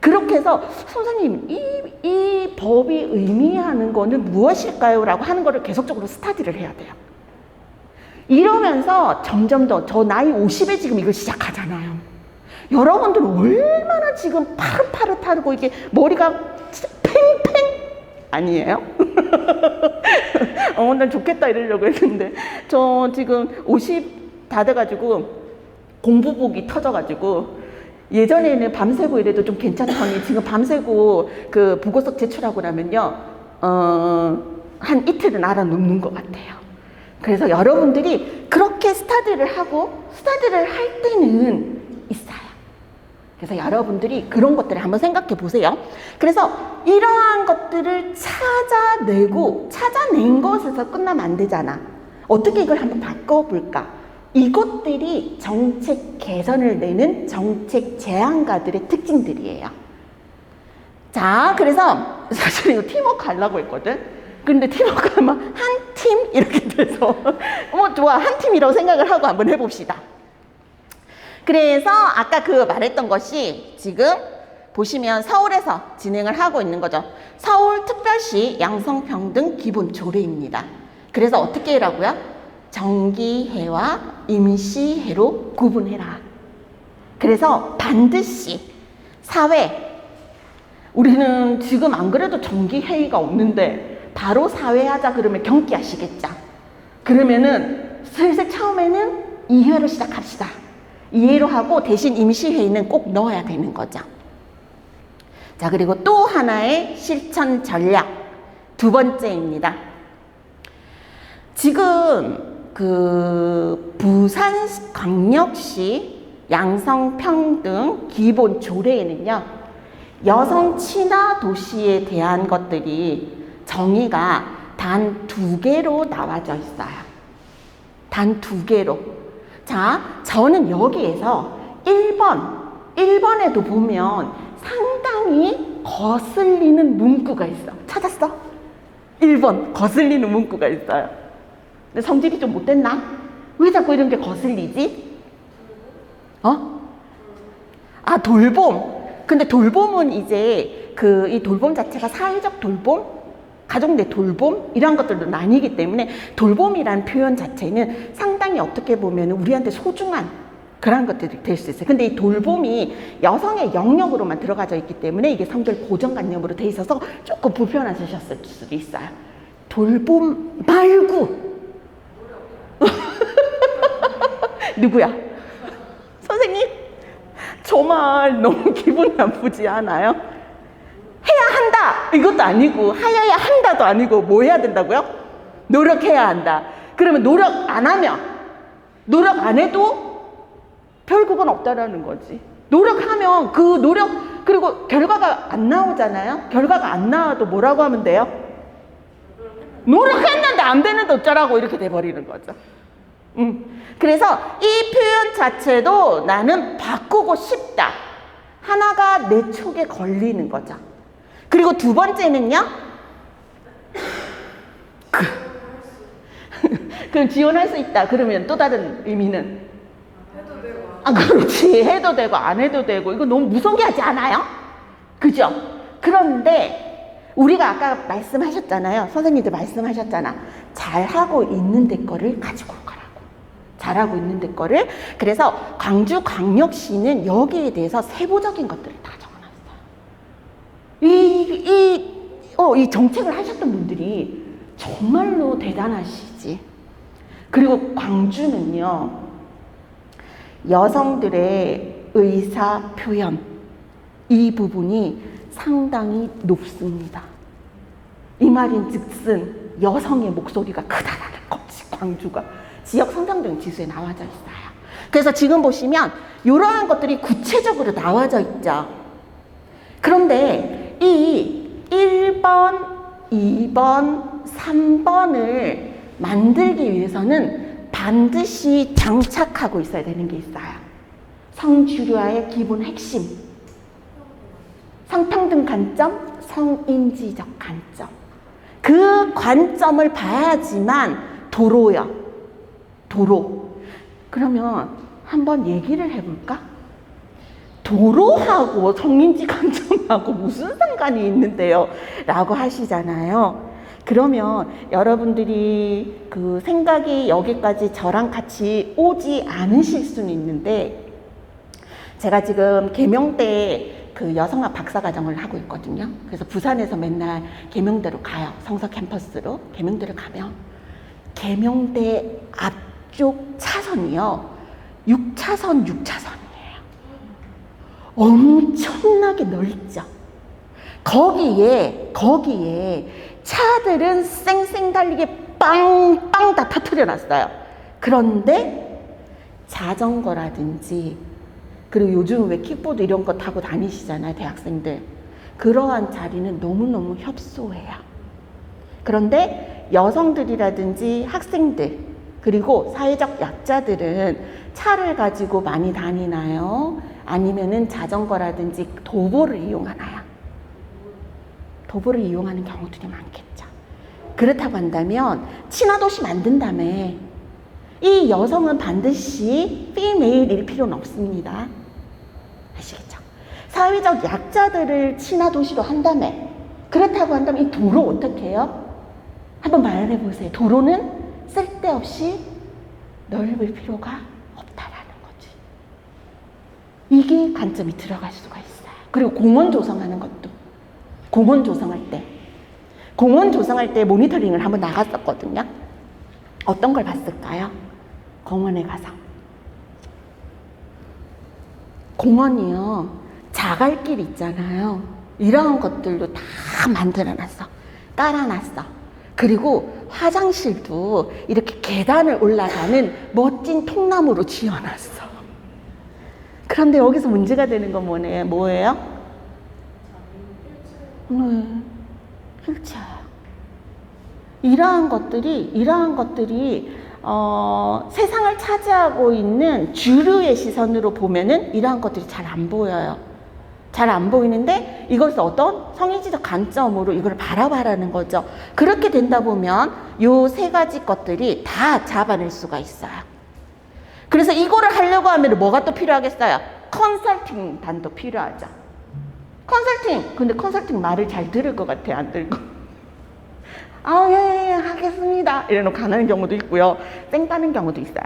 Speaker 1: 그렇게 해서 선생님 이 법이 의미하는 거는 무엇일까요? 라고 하는 거를 계속적으로 스터디를 해야 돼요. 이러면서 점점 더 저 나이 50에 지금 이걸 시작하잖아요. 여러분들 얼마나 지금 파릇파릇하고 이게 머리가 진짜 팽팽 아니에요? 난 좋겠다 이러려고 했는데 저 지금 50 다 돼가지고 공부복이 터져가지고 예전에는 밤새고 이래도 좀 괜찮더니 지금 밤새고 그 보고서 제출하고 나면요 한 이틀은 알아놓는 것 같아요. 그래서 여러분들이 그렇게 스터디를 할 때는 있어요. 그래서 여러분들이 그런 것들을 한번 생각해 보세요. 그래서 이러한 것들을 찾아낸 것에서 끝나면 안 되잖아. 어떻게 이걸 한번 바꿔볼까? 이것들이 정책 개선을 내는 정책 제안가들의 특징들이에요. 자, 그래서 사실 이거 팀워크 하려고 했거든. 근데 팀워크 하면 한 팀 이렇게 돼서 좋아, 한 팀이라고 생각을 하고 한번 해봅시다. 그래서 아까 그 말했던 것이 지금 보시면 서울에서 진행을 하고 있는 거죠. 서울특별시 양성평등 기본조례입니다. 그래서 어떻게 하라고요? 정기해와 임시해로 구분해라. 그래서 반드시 사회, 우리는 지금 안 그래도 정기회의가 없는데 바로 사회하자 그러면 경기하시겠죠. 그러면은 슬슬 처음에는 2회로 시작합시다. 2회로 하고 대신 임시회의는 꼭 넣어야 되는 거죠. 자, 그리고 또 하나의 실천 전략 두 번째입니다. 지금 그 부산광역시 양성평등 기본조례에는요 여성 친화 도시에 대한 것들이 정의가 단 2개로 나와져 있어요. 단 2개로. 자, 저는 여기에서 1번에도 보면 상당히 거슬리는 문구가 있어. 찾았어? 1번 거슬리는 문구가 있어요. 근데 성질이 좀 못됐나? 왜 자꾸 이런 게 거슬리지? 돌봄. 근데 돌봄은 이제 이 돌봄 자체가 사회적 돌봄, 가족 내 돌봄 이런 것들도 나뉘기 때문에 돌봄이라는 표현 자체는 상당히 어떻게 보면 우리한테 소중한 그런 것들이 될 수 있어요. 근데 이 돌봄이 여성의 영역으로만 들어가져 있기 때문에 이게 성별 고정관념으로 돼 있어서 조금 불편하셨을 수도 있어요. 돌봄 말고 누구야? 선생님? 저 말 너무 기분 나쁘지 않아요? 해야 한다 이것도 아니고 하여야 한다도 아니고 뭐 해야 된다고요? 노력해야 한다. 그러면 노력 안 해도 결국은 없다라는 거지. 노력하면 그 노력 그리고 결과가 안 나오잖아요. 결과가 안 나와도 뭐라고 하면 돼요? 노력했는데 안 되는데 어쩌라고 이렇게 돼버리는 거죠. 그래서 이 표현 자체도 나는 바꾸고 싶다. 하나가 내 촉에 걸리는 거죠. 그리고 두 번째는요. 그럼 지원할 수 있다. 그러면 또 다른 의미는?
Speaker 4: 해도 되고
Speaker 1: 그렇지. 해도 되고 안 해도 되고. 이거 너무 무섭게 하지 않아요? 그죠? 그런데 우리가 아까 말씀하셨잖아요. 선생님들 말씀하셨잖아. 잘하고 있는 데 거를 가지고 가라고. 잘하고 있는 데 거를. 그래서 광주광역시는 여기에 대해서 세부적인 것들을 다 적어놨어요. 이 정책을 하셨던 분들이 정말로 대단하시지. 그리고 광주는요, 여성들의 의사 표현, 이 부분이 상당히 높습니다. 이 말인 즉슨 여성의 목소리가 크다라는 거지. 광주가 지역 성장등 지수에 나와져 있어요. 그래서 지금 보시면 이러한 것들이 구체적으로 나와져 있죠. 그런데 이 1번, 2번, 3번을 만들기 위해서는 반드시 장착하고 있어야 되는 게 있어요. 성주류화의 기본 핵심. 성평등 관점, 성인지적 관점. 그 관점을 봐야지만 도로요. 도로. 그러면 한번 얘기를 해볼까? 도로하고 성인지 관점하고 무슨 상관이 있는데요? 라고 하시잖아요. 그러면 여러분들이 그 생각이 여기까지 저랑 같이 오지 않으실 수는 있는데, 제가 지금 계명대 그 여성학 박사과정을 하고 있거든요. 그래서 부산에서 맨날 계명대로 가요. 성서 캠퍼스로 계명대를 가면 계명대 앞쪽 차선이요. 6차선, 6차선이에요. 엄청나게 넓죠. 거기에 차들은 쌩쌩 달리게 빵빵 다 터뜨려 놨어요. 그런데 자전거라든지 그리고 요즘 왜 킥보드 이런 거 타고 다니시잖아요, 대학생들. 그러한 자리는 너무너무 협소해요. 그런데 여성들이라든지 학생들 그리고 사회적 약자들은 차를 가지고 많이 다니나요? 아니면은 자전거라든지 도보를 이용하나요? 도보를 이용하는 경우들이 많겠죠. 그렇다고 한다면 친화도시 만든다며 이 여성은 반드시 피메일일 필요는 없습니다. 아시겠죠? 사회적 약자들을 친화도시로 한다며 그렇다고 한다면 이 도로 어떻게 해요? 한번 말해 보세요. 도로는 쓸데없이 넓을 필요가 없다라는 거지. 이게 관점이 들어갈 수가 있어요. 그리고 공원 조성하는 것도 공원 조성할 때 모니터링을 한번 나갔었거든요. 어떤 걸 봤을까요? 공원에 가서 공원이요 자갈길 있잖아요. 이런 것들도 다 만들어놨어. 깔아놨어. 그리고 화장실도 이렇게 계단을 올라가는 멋진 통나무로 지어놨어. 그런데 여기서 문제가 되는 건 뭐예요? 휠체어야. 이러한 것들이 세상을 차지하고 있는 주류의 시선으로 보면은 이러한 것들이 잘 안 보여요. 잘 안 보이는데 이것을 어떤 성의지적 관점으로 이걸 바라봐라는 거죠. 그렇게 된다 보면 요 세 가지 것들이 다 잡아낼 수가 있어요. 그래서 이거를 하려고 하면 뭐가 또 필요하겠어요? 컨설팅 단도 필요하죠. 컨설팅! 근데 컨설팅 말을 잘 들을 것 같아요? 안 들고? 예, 하겠습니다. 이래놓고 안 하는 경우도 있고요. 땡 따는 경우도 있어요.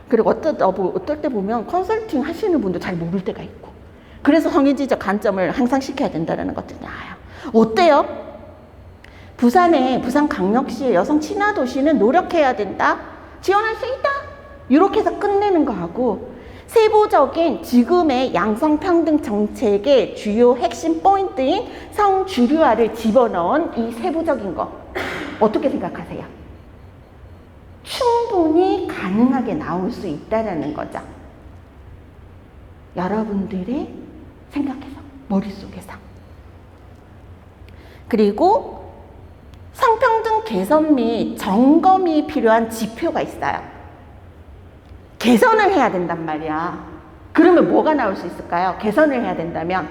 Speaker 1: 그리고 어떨 때 보면 컨설팅 하시는 분도 잘 모를 때가 있고. 그래서 성의지적 관점을 항상 시켜야 된다는 것들이 나와요. 어때요? 부산광역시의 여성 친화도시는 노력해야 된다? 지원할 수 있다? 이렇게 해서 끝내는 거하고 세부적인 지금의 양성평등 정책의 주요 핵심 포인트인 성주류화를 집어넣은 이 세부적인 거 어떻게 생각하세요? 충분히 가능하게 나올 수 있다는 거죠. 여러분들의 생각해서 머릿속에서. 그리고 성평등 개선 및 점검이 필요한 지표가 있어요. 개선을 해야 된단 말이야. 그러면 뭐가 나올 수 있을까요? 개선을 해야 된다면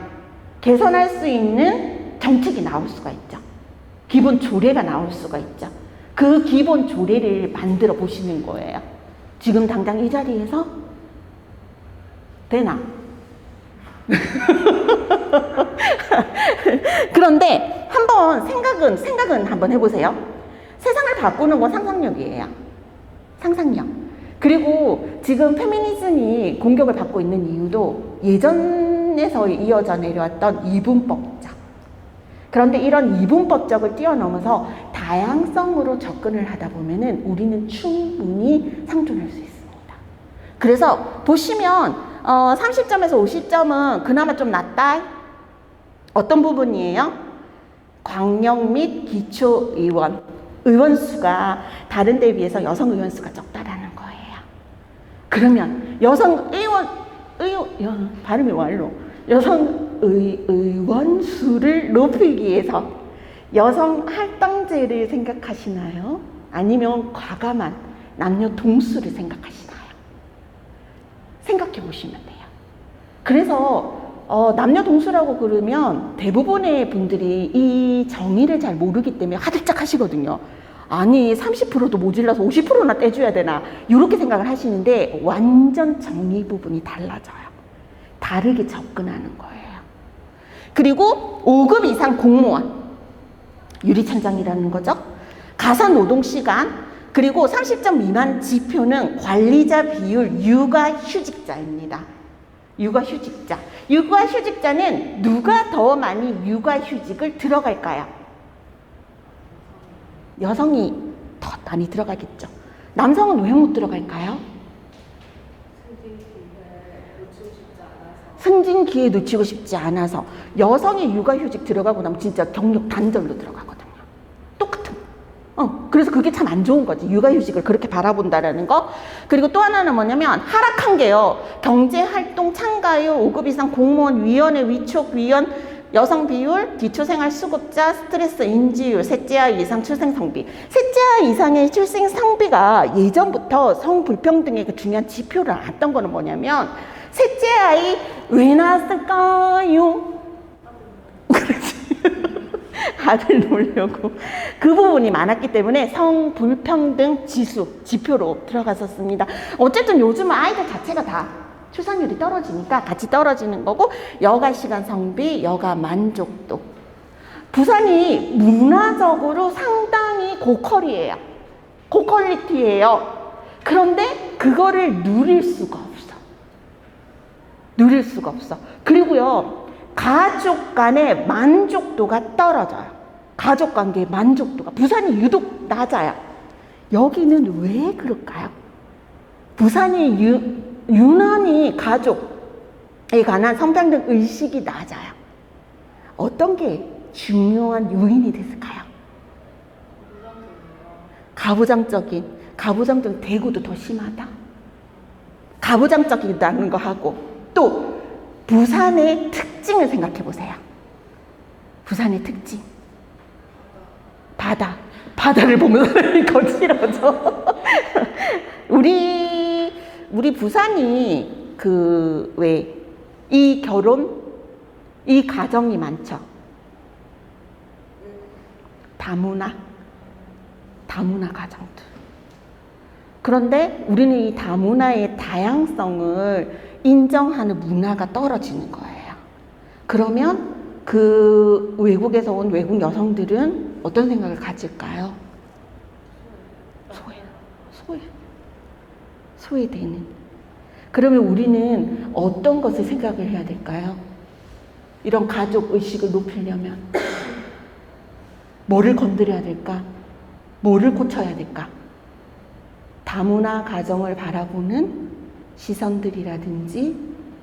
Speaker 1: 개선할 수 있는 정책이 나올 수가 있죠. 기본 조례가 나올 수가 있죠. 그 기본 조례를 만들어 보시는 거예요. 지금 당장 이 자리에서 되나? 그런데 한번 생각은 한번 해보세요. 세상을 바꾸는 건 상상력이에요. 상상력. 그리고 지금 페미니즘이 공격을 받고 있는 이유도 예전에서 이어져 내려왔던 이분법적. 그런데 이런 이분법적을 뛰어넘어서 다양성으로 접근을 하다 보면은 우리는 충분히 상존할 수 있습니다. 그래서 보시면 30점에서 50점은 그나마 좀 낮다. 어떤 부분이에요? 광역 및 기초의원, 의원수가 다른 데에 비해서 여성 의원수가 적다라는 거예요. 그러면 여성 발음이 완로. 여성 의원 수를 높이기 위해서 여성 할당제를 생각하시나요? 아니면 과감한 남녀 동수를 생각하시나요? 생각해 보시면 돼요. 그래서 남녀 동수라고 그러면 대부분의 분들이 이 정의를 잘 모르기 때문에 화들짝 하시거든요. 아니 30%도 모질라서 50%나 떼줘야 되나 이렇게 생각을 하시는데 완전 정의 부분이 달라져요. 다르게 접근하는 거예요. 그리고 5급 이상 공무원 유리천장이라는 거죠. 가사노동시간 그리고 30점 미만 지표는 관리자 비율 육아휴직자입니다. 육아휴직자. 육아휴직자는 누가 더 많이 육아휴직을 들어갈까요? 여성이 더 많이 들어가겠죠. 남성은 왜 못 들어갈까요? 승진 기회 놓치고 싶지 않아서. 여성이 육아휴직 들어가고 나면 진짜 경력 단절로 들어가거든요. 똑같은. 그래서 그게 참 안 좋은 거지. 육아휴직을 그렇게 바라본다라는 거. 그리고 또 하나는 뭐냐면 하락한 게요. 경제활동 참가율, 5급 이상 공무원, 위원회, 위촉, 위원, 여성 비율, 기초생활수급자, 스트레스 인지율, 셋째 아이 이상 출생성비. 셋째 아이 이상의 출생성비가 예전부터 성불평등의 그 중요한 지표를 안던 거는 뭐냐면 셋째 아이 왜 낳았을까요? 그렇지. 아들 놓으려고. 그 부분이 많았기 때문에 성불평등 지표로 들어갔었습니다. 어쨌든 요즘은 아이들 자체가 다 출산율이 떨어지니까 같이 떨어지는 거고, 여가 시간 성비, 여가 만족도. 부산이 문화적으로 상당히 고퀄이에요. 고퀄리티예요. 그런데 그거를 누릴 수가 없어. 누릴 수가 없어. 그리고요, 가족 간의 만족도가 떨어져요. 가족 관계의 만족도가. 부산이 유독 낮아요. 여기는 왜 그럴까요? 부산이 유난히 가족에 관한 성평등 의식이 낮아요. 어떤 게 중요한 요인이 됐을까요? 가부장적인 대구도 더 심하다. 가부장적이라는 거 하고, 또 부산의 특징을 생각해 보세요. 부산의 특징. 바다를 보면 사람이 거칠어져. 우리 부산이 이 결혼, 이 가정이 많죠. 다문화 가정들. 그런데 우리는 이 다문화의 다양성을 인정하는 문화가 떨어지는 거예요. 그러면 그 외국에서 온 외국 여성들은 어떤 생각을 가질까요? 소외되는. 그러면 우리는 어떤 것을 생각을 해야 될까요? 이런 가족 의식을 높이려면 뭐를 건드려야 될까? 뭐를 고쳐야 될까? 다문화 가정을 바라보는 시선들이라든지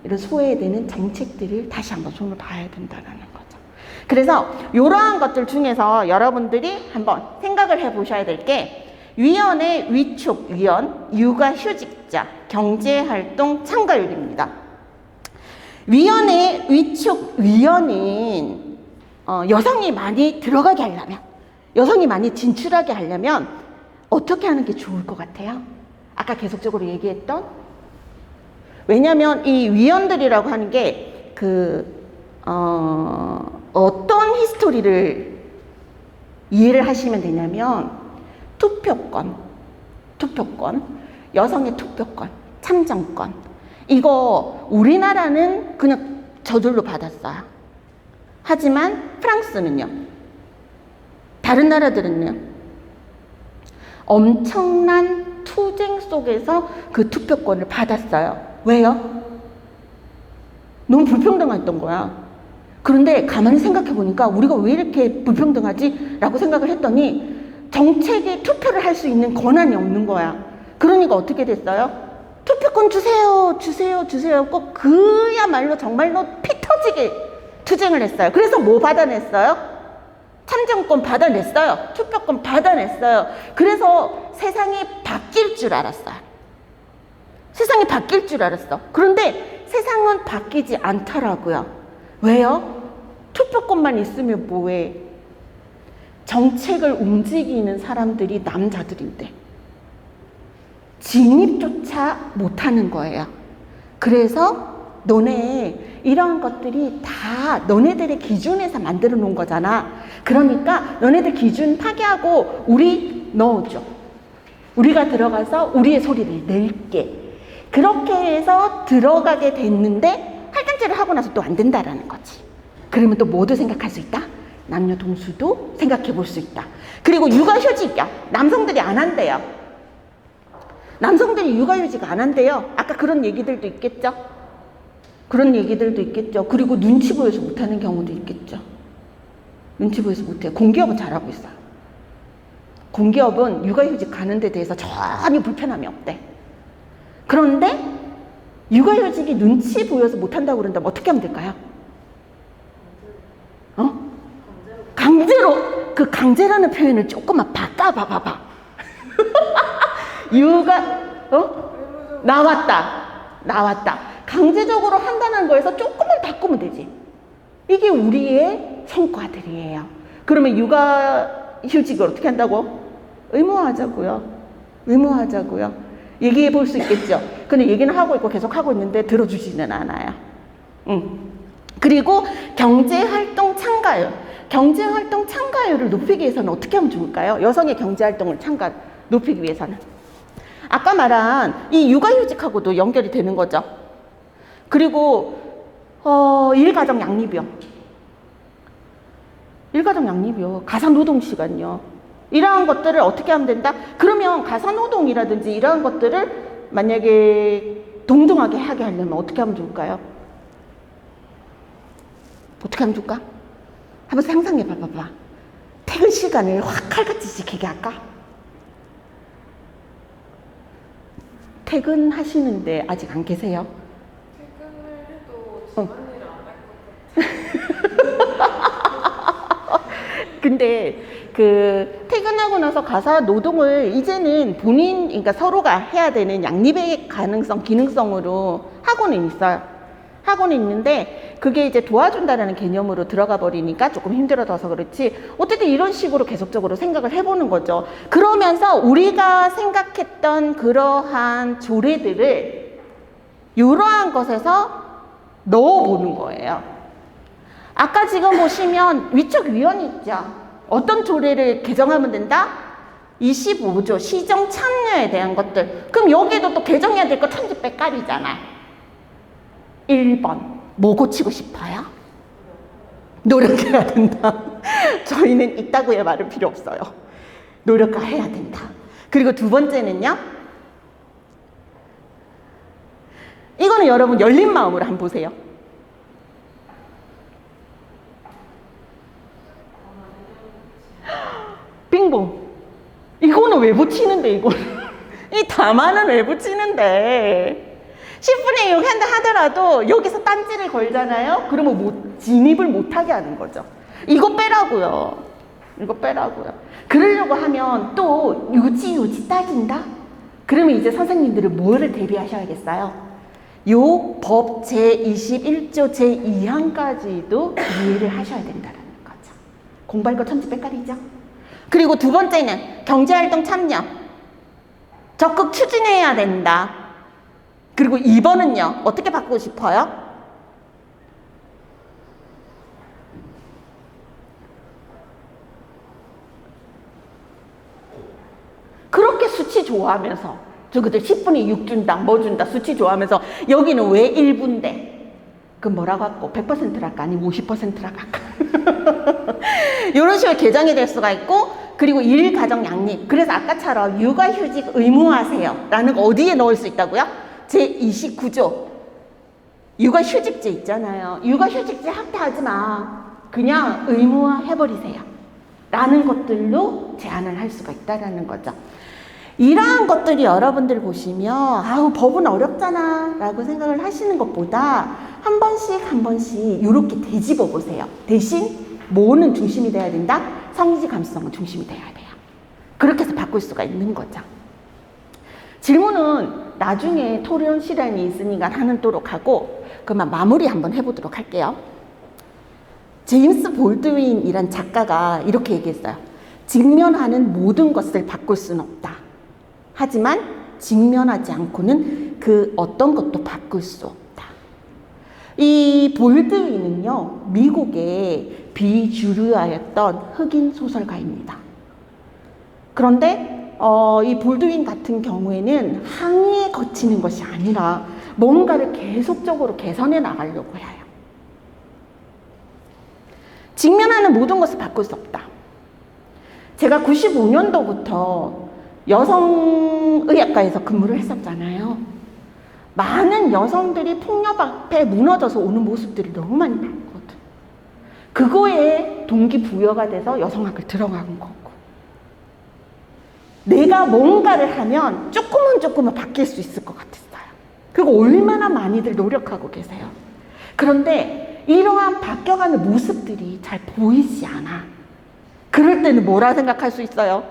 Speaker 1: 이런 소외되는 정책들을 다시 한번 손을 봐야 된다는 거죠. 그래서 이러한 것들 중에서 여러분들이 한번 생각을 해보셔야 될 게, 위원회, 위촉, 위원, 육아휴직자, 경제활동 참가율입니다. 위원회, 위촉, 위원인 여성이 많이 들어가게 하려면, 여성이 많이 진출하게 하려면 어떻게 하는 게 좋을 것 같아요? 아까 계속적으로 얘기했던, 왜냐하면 이 위원들이라고 하는 게 어떤 히스토리를 이해를 하시면 되냐면, 투표권, 여성의 투표권, 참정권. 이거 우리나라는 그냥 저절로 받았어요. 하지만 프랑스는요, 다른 나라들은요, 엄청난 투쟁 속에서 그 투표권을 받았어요. 왜요? 너무 불평등했던 거야. 그런데 가만히 생각해 보니까 우리가 왜 이렇게 불평등하지? 라고 생각을 했더니 정책에 투표를 할 수 있는 권한이 없는 거야. 그러니까 어떻게 됐어요? 투표권 주세요. 꼭 그야말로 정말로 피 터지게 투쟁을 했어요. 그래서 뭐 받아냈어요? 참정권 받아냈어요. 투표권 받아냈어요. 그래서 세상이 바뀔 줄 알았어요. 세상이 바뀔 줄 알았어. 그런데 세상은 바뀌지 않더라고요. 왜요? 투표권만 있으면 뭐해? 정책을 움직이는 사람들이 남자들인데 진입조차 못하는 거예요. 그래서 너네 이런 것들이 다 너네들의 기준에서 만들어 놓은 거잖아. 그러니까 너네들 기준 파괴하고 우리 넣어줘. 우리가 들어가서 우리의 소리를 낼게. 그렇게 해서 들어가게 됐는데 할당제를 하고 나서 또 안 된다라는 거지. 그러면 또 뭐도 생각할 수 있다? 남녀 동수도 생각해 볼 수 있다. 그리고 육아휴직이야. 남성들이 안 한대요. 남성들이 육아휴직 안 한대요. 아까 그런 얘기들도 있겠죠? 그런 얘기들도 있겠죠. 그리고 눈치 보여서 못하는 경우도 있겠죠. 눈치 보여서 못해요. 공기업은 잘하고 있어요. 공기업은 육아휴직 가는 데 대해서 전혀 불편함이 없대. 그런데 육아휴직이 눈치 보여서 못한다고 그런다면 어떻게 하면 될까요? 강제로. 그 강제라는 표현을 조금만 바꿔봐봐. 나왔다. 강제적으로 한다는 거에서 조금만 바꾸면 되지. 이게 우리의 성과들이에요. 그러면 육아휴직을 어떻게 한다고? 의무화하자고요. 얘기해 볼 수 있겠죠. 근데 얘기는 하고 있고 계속 하고 있는데 들어주지는 않아요. 그리고 경제활동 참가율. 경제활동 참가율을 높이기 위해서는 어떻게 하면 좋을까요? 여성의 경제활동을 높이기 위해서는. 아까 말한 이 육아휴직하고도 연결이 되는 거죠. 그리고 일가정 양립이요. 가사노동시간요. 이러한 것들을 어떻게 하면 된다? 그러면 가사노동이라든지 이러한 것들을 만약에 동등하게 하게 하려면 어떻게 하면 좋을까요? 어떻게 하면 좋을까? 한번 상상해 봐봐. 퇴근 시간을 확 칼같이 지키게 할까? 퇴근하시는데 아직 안 계세요?
Speaker 4: 퇴근을 해도 집안일을 안 할 것 같아요.
Speaker 1: 근데 퇴근하고 나서 가사 노동을 이제는 그러니까 서로가 해야 되는 양립의 기능성으로 하고는 있는데 그게 이제 도와준다는 개념으로 들어가 버리니까 조금 힘들어져서 그렇지. 어쨌든 이런 식으로 계속적으로 생각을 해보는 거죠. 그러면서 우리가 생각했던 그러한 조례들을 이러한 것에서 넣어보는 거예요. 아까 지금 보시면 위촉위원이 있죠. 어떤 조례를 개정하면 된다? 25조 시정 참여에 대한 것들. 그럼 여기에도 또 개정해야 될 거 천지백깔이잖아. 1번 뭐 고치고 싶어요? 노력해야 된다. 저희는 있다고의 말은 필요 없어요. 노력해야 된다. 그리고 두 번째는요. 이거는 여러분 열린 마음으로 한번 보세요. 빙봉. 이거는 왜 붙이는데 이거는. 이 다만은 왜 붙이는데. 10분의 6 한다 하더라도 여기서 딴지를 걸잖아요. 그러면 진입을 못하게 하는 거죠. 이거 빼라고요. 그러려고 하면 또 요지 따진다? 그러면 이제 선생님들은 뭐를 대비하셔야겠어요? 요 법 제21조 제2항까지도 이해를 하셔야 된다는 거죠. 공부할 거 천지백깔이죠. 그리고 두 번째는 경제활동 참여. 적극 추진해야 된다. 그리고 2번은요. 어떻게 바꾸고 싶어요? 그렇게 수치 좋아하면서 저그들 10분의 6 준다, 뭐 준다, 수치 좋아하면서 여기는 왜 1부인데? 그럼 뭐라고 할까? 100%랄까? 아니면 50%랄까? 이런 식으로 개정이 될 수가 있고, 그리고 일가정 양립. 그래서 아까처럼 육아휴직 의무화하세요 라는 거 어디에 넣을 수 있다고요? 제29조 육아휴직제 있잖아요. 육아휴직제 확대하지 마. 그냥 의무화 해버리세요 라는 것들로 제한을 할 수가 있다는 거죠. 이러한 것들이 여러분들 보시면 아우 법은 어렵잖아 라고 생각을 하시는 것보다 한 번씩 이렇게 되짚어 보세요. 대신 뭐는 중심이 돼야 된다? 성의지 감수성은 중심이 돼야 돼요. 그렇게 해서 바꿀 수가 있는 거죠. 질문은 나중에 토론 시간이 있으니까 하도록 하고 그러면 마무리 한번 해보도록 할게요. 제임스 볼드윈이란 작가가 이렇게 얘기했어요. 직면하는 모든 것을 바꿀 수는 없다. 하지만 직면하지 않고는 그 어떤 것도 바꿀 수 없다. 이 볼드윈은요, 미국의 비주류하였던 흑인 소설가입니다. 그런데 이 볼드윈 같은 경우에는 항의에 거치는 것이 아니라 뭔가를 계속적으로 개선해 나가려고 해요. 직면하는 모든 것을 바꿀 수 없다. 제가 95년도부터 여성의학과에서 근무를 했었잖아요. 많은 여성들이 폭력 앞에 무너져서 오는 모습들이 너무 많이 봤거든. 그거에 동기부여가 돼서 여성학을 들어간 거고. 내가 뭔가를 하면 조금은 바뀔 수 있을 것 같았어요. 그리고 얼마나 많이들 노력하고 계세요. 그런데 이러한 바뀌어가는 모습들이 잘 보이지 않아. 그럴 때는 뭐라 생각할 수 있어요?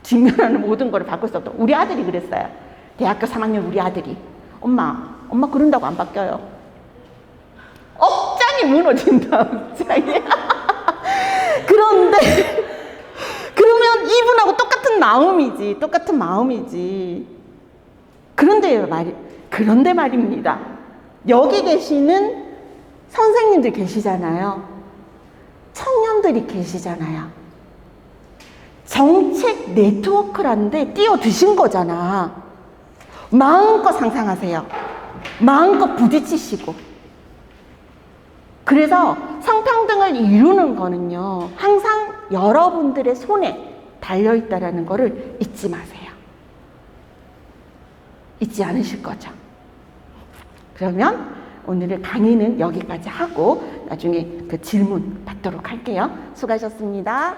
Speaker 1: 직면하는 모든 거를 바꿀 수 없다. 우리 아들이 그랬어요. 대학교 3학년 우리 아들이. 엄마 그런다고 안 바뀌어요. 억장이 무너진다, 억장이. 그런데, 그러면 이분하고 똑같은 마음이지. 그런데 말입니다. 여기 계시는 선생님들 계시잖아요. 청년들이 계시잖아요. 정책 네트워크라는데 뛰어드신 거잖아. 마음껏 상상하세요. 마음껏 부딪히시고. 그래서 성평등을 이루는 거는요, 항상 여러분들의 손에 달려있다라는 거를 잊지 마세요. 잊지 않으실 거죠. 그러면 오늘의 강의는 여기까지 하고 나중에 그 질문 받도록 할게요. 수고하셨습니다.